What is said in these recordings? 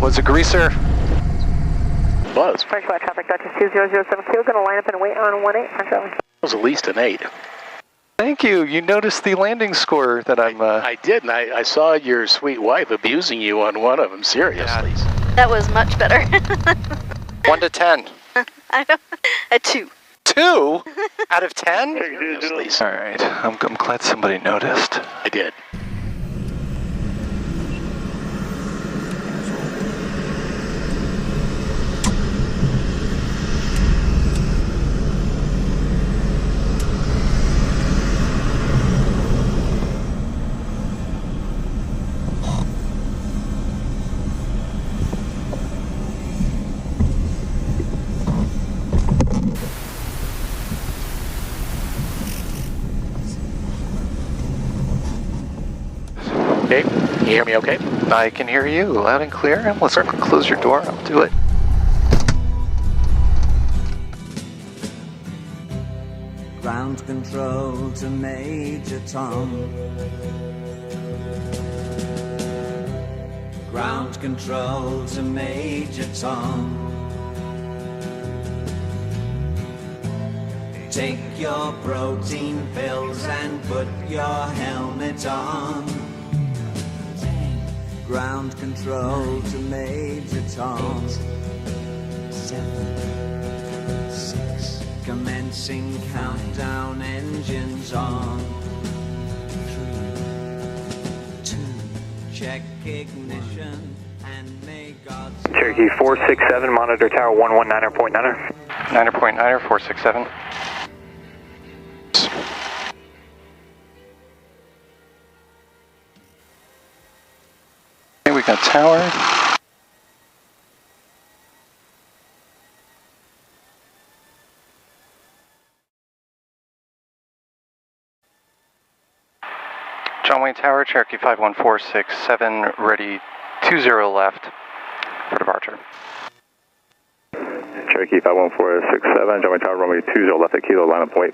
Was a greaser. Was. French flight traffic, Dutchess 2007 kilo, going to line up and wait on 18, French Charlie. It was at least an 8. Thank you. You noticed the landing score that I'm... I did, and I saw your sweet wife abusing you on one of them, seriously. Yeah. That was much better. 1 to 10. I know. A 2. 2 out of 10? Seriously. All right. I'm glad somebody noticed. I did. Okay, can you hear me okay? I can hear you loud and clear. And let's close your door. I'll do it. Ground control to Major Tom. Ground control to Major Tom. Take your protein pills and put your helmet on. Ground control to Major Tom. 8, 7, 6. Commencing countdown, engines on. 3, 2. Check ignition and may God. Cherokee 467, monitor tower 119.9er. 9.9er, 467. Okay, we got tower. John Wayne Tower, Cherokee 51467, ready 20 left for departure. Cherokee 51467, John Wayne Tower, runway 20 left at kilo, line up and wait.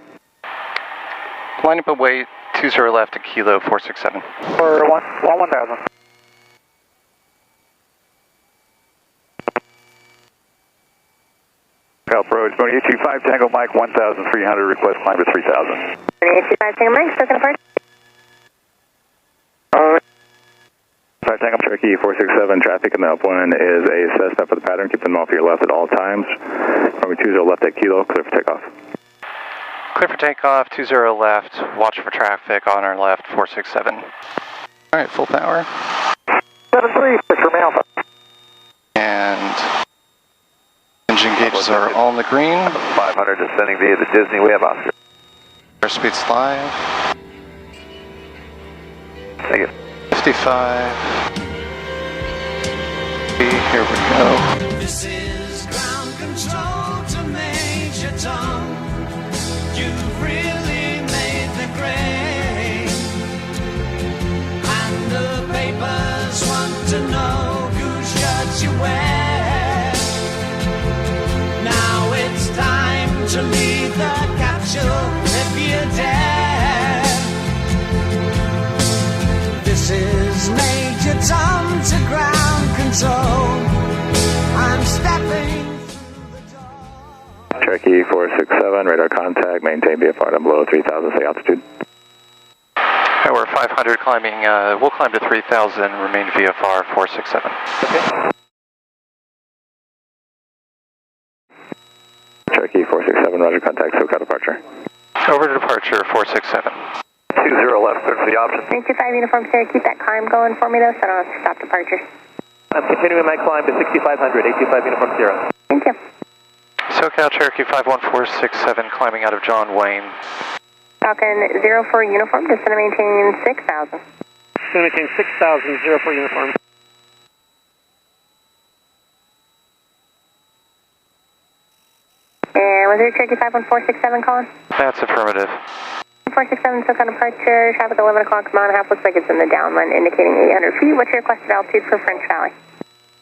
Line up and wait, 20 left at kilo, 467. For 1000. Approach, Boney 825 Tango Mike 1300, request climb to 3000. 825 Tango Mike, still going to park. 5 Tango Cherokee 467, traffic in the upwind is a suspect for the pattern, keep them off your left at all times. Runway 20 left at kilo, clear for takeoff. Clear for takeoff, 20 left, watch for traffic on our left, 467. Alright, full power. 73, for Alpha. And engine gauges are all in the green. 500 descending via the Disney, we have Oscar. Airspeed's live. Thank you. 55. Here we go. This is ground control to Major Tom. You've really made the grade. And the papers want to know whose shirts you wear. Now it's time to leave the capsule if you dare. This is Major Tom to ground control. I'm stepping through the door. Cherokee 467, radar contact, maintain VFR down below 3000, say altitude. Tower 500 climbing, we'll climb to 3000, remain VFR 467. Okay. Cherokee 467, roger contact, SoCal departure. Over to departure 467. 20 left, clear for the option. 325 Uniform Sierra, keep that climb going for me though, so I don't have to stop departure. I'm continuing my climb to 6500, 825 Uniform Sierra. Thank you. SoCal Cherokee 51467 climbing out of John Wayne. Falcon 04 Uniform, just going to maintain 6,000. Going to maintain 6,000, 04 Uniform. And was it Cherokee 51467 calling? That's affirmative. 467 SoCal departure, traffic 11 o'clock, mile and a half, looks like it's in the downwind, indicating 800 feet. What's your requested altitude for French Valley?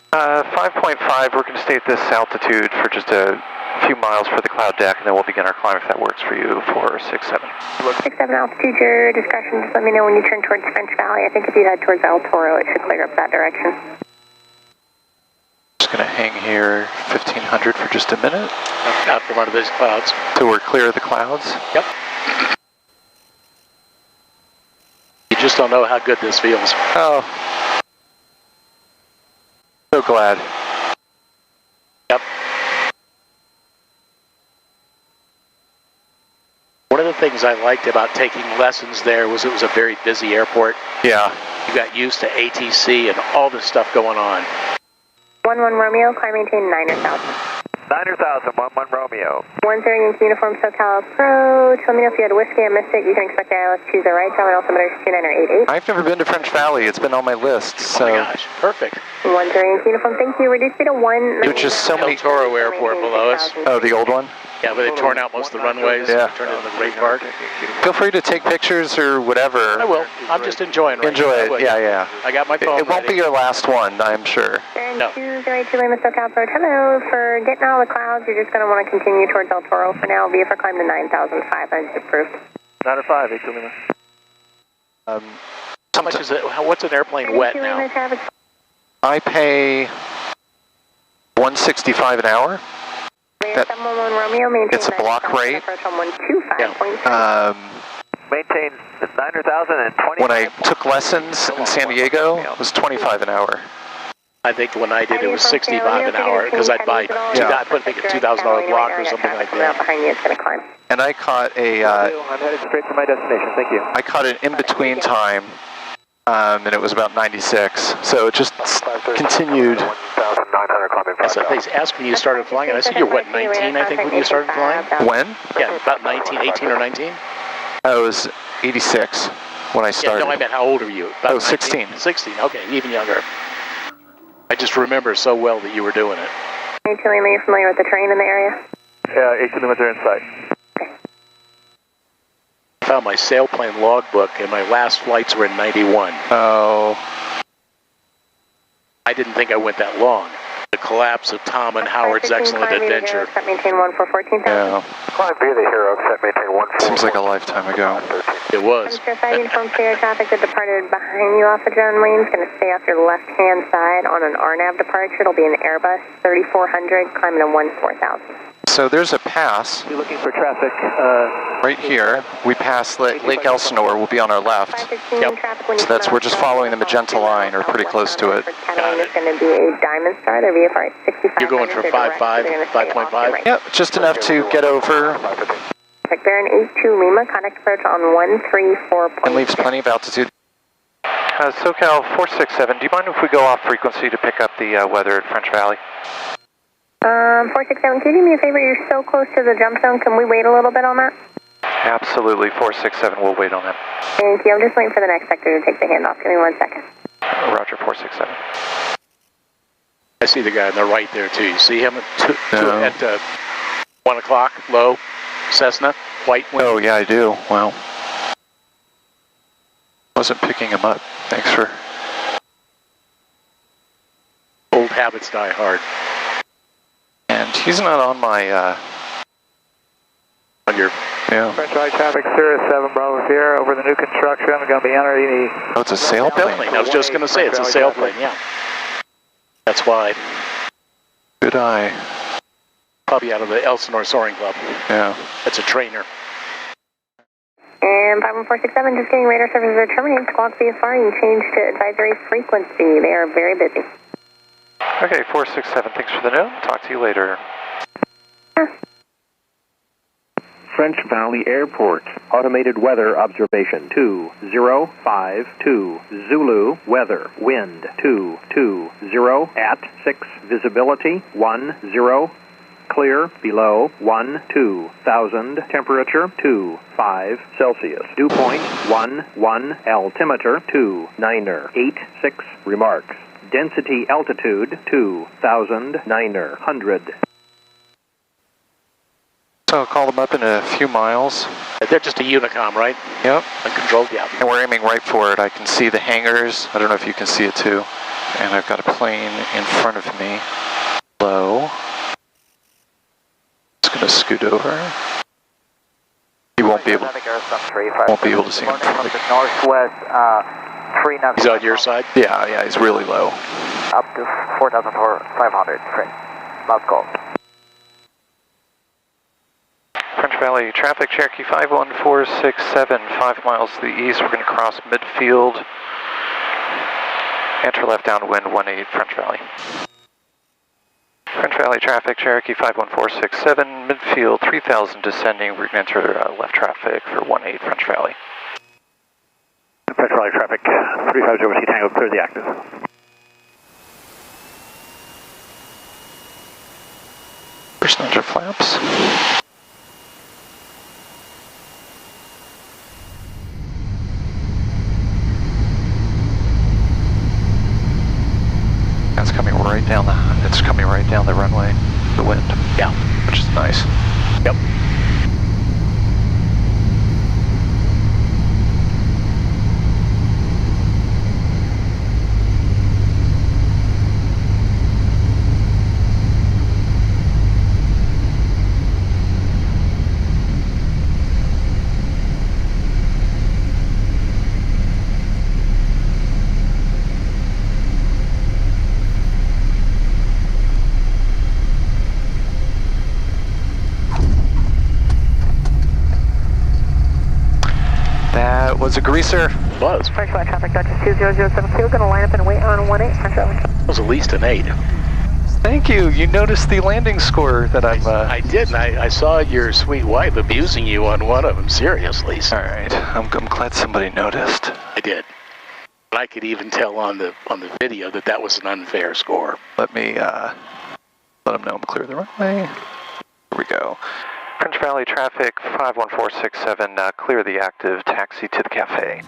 5.5, we're going to stay at this altitude for just a few miles for the cloud deck, and then we'll begin our climb if that works for you for 67. 67 altitude, your discretion, just let me know when you turn towards French Valley. I think if you head towards El Toro, it should clear up that direction. gonna hang here 1500 for just a minute. Out from under these clouds. So we're clear of the clouds. Yep. You just don't know how good this feels. Oh. So glad. Yep. One of the things I liked about taking lessons there was it was a very busy airport. Yeah. You got used to ATC and all this stuff going on. 11 Romeo, climb maintain 9,000. 9,000, 11 Romeo. 10 Yankee uniform, SoCal approach. Let me know if you had whiskey, I missed it. You can expect the ILS choose the right, terminal altimeter 2988. I've never been to French Valley. It's been on my list, so. Oh my gosh, perfect. 10 Yankee uniform, thank you. Reduce speed to 1. There's just so many. El Toro Airport below us. Oh, the old one? Yeah, where they've torn out most of the runways. Yeah. Turned it into the Great Park. Feel free to take pictures or whatever. I will. I'm just enjoying right Enjoy now. it, yeah. I got my phone It won't be ready. your last one, I'm sure. And 208 Lima SoCal approach. Hello, for getting out of the clouds, you're just going to want to continue towards El Toro for now. VFR climb to 9,500 approved. 905, 8 Lima. How much is it? What's an airplane wet now? I pay $165 an hour. That- it's a block rate. Maintain 9,020. When I took lessons in San Diego, it was $25 an hour. I think when I did it was 65 an hour because I'd buy, I'd put like a $2,000 block or something like that. And I caught a, I'm headed straight to my destination, thank you. I caught an in-between time, and it was about 96. So it just continued. 1,900 climbing So they asked when you started flying, and I said, you're what, 19, I think, when you started flying? When? Yeah, about 19, 18 or 19? I was 86 when I started. Yeah, no, I meant how old are you? About 16. 16, okay, even younger. I just remember so well that you were doing it. Are you familiar with the terrain in the area? Yeah, 8 Lima are in sight. I found my sailplane logbook, and my last flights were in 91. Oh. I didn't think I went that long. The collapse of Tom and Howard's excellent adventure. Maintain 14,000. Yeah. Climb via the hero, set maintain 14. Seems like a lifetime ago. It was. Sure 5 uniform clear traffic that departed behind you off of John Wayne is going to stay off your left-hand side on an RNAV departure. It'll be an Airbus 3400 climbing to 14,000. So there's a pass Be looking for traffic. right here. We pass Lake Elsinore. We'll be on our left. Yep. So we're just following the magenta line, or pretty close to it. It's going to be a Diamond Star. Their VFR is 65. You're going for 5.5, 5.5? Yep, just enough to get over. They're in 82 Lima. Contact approach on 134. And leaves plenty of altitude. SoCal 467, do you mind if we go off frequency to pick up the weather at French Valley? 467, can you do me a favor? You're so close to the jump zone. Can we wait a little bit on that? Absolutely, 467, we'll wait on that. Thank you. I'm just waiting for the next sector to take the handoff. Give me 1 second. Roger, 467. I see the guy on the right there, too. You see him at 1 o'clock, low, Cessna, white wing? Oh, yeah, I do. Wow. Wasn't picking him up. Thanks for... Old habits die hard. And he's not on my, On your... yeah. French Valley traffic, Sirius 7 Bravo Sierra over the new construction. Going to be entering Oh, it's a sailplane. I was just going to say, it's a sailplane, yeah. That's why. Good eye. Probably out of the Elsinore Soaring Club. Yeah. That's a trainer. And 51467, just getting radar services are terminated. Squawk VFR, you can change to advisory frequency. They are very busy. Okay, 467, thanks for the note. Talk to you later. French Valley Airport. Automated weather observation 2052. Zulu weather. Wind 220 at 6. Visibility 10. Clear below 12,000. Temperature 25 Celsius. Dew point 11. Altimeter 2986. Remarks. Density altitude 2,900. So I'll call them up in a few miles. They're just a Unicom, right? Yep. Uncontrolled, yeah. And we're aiming right for it. I can see the hangars. I don't know if you can see it too. And I've got a plane in front of me. Low. Just going to scoot over. You won't be able to see him. Northwest, 3 knots. He's on your side? Yeah, he's really low. up to 4,500. Last call. French Valley traffic, Cherokee 51467, 5 miles to the east. We're going to cross midfield. Enter left downwind 18 French Valley. French Valley traffic, Cherokee 51467, midfield 3000 descending. We're going to enter left traffic for 18 French Valley. French Valley traffic, 350 Whiskey Tango, clear the active. Percentage of flaps. That's coming right down it's coming right down the runway, the wind. Yeah. Which is nice. Yep. That was a greaser. It was. French Valley traffic, Dutch 20072, going to line up and wait on 18 French Valley. It was at least an 8. Thank you. You noticed the landing score that I'm... I did, and I saw your sweet wife abusing you on one of them, seriously. All right. I'm glad somebody noticed. I did. And I could even tell on the video that was an unfair score. Let me let them know I'm clear of the runway. Here we go. French Valley traffic 51467, clear the active, taxi to the cafe.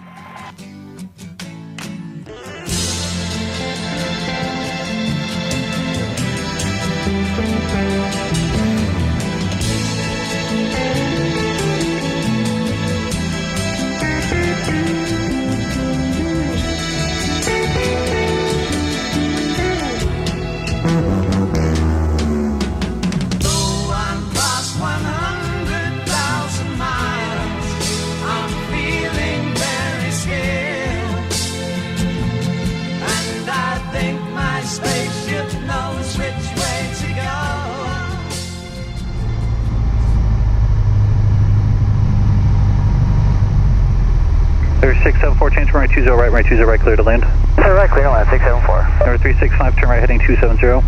There's 674, change runway 20 right, runway 20 right, clear to land. Right, clear to land, 674. Number 365, turn right heading 270.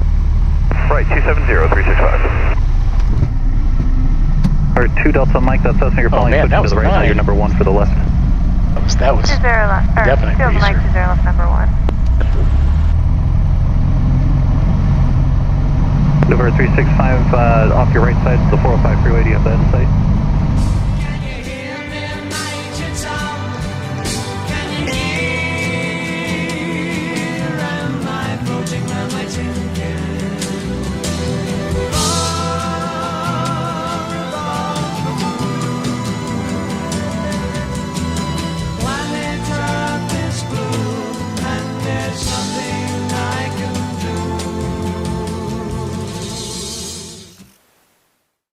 Right, 270, 365. Or 2 Delta Mike, that's us, and you're following man, that to was the right, a now 9. you're number 1 for the left. That was 20 left, or definite 2 Mike, greaser. 20 left, number 1. Over 365, off your right side, the 405 freeway, do you have that in sight?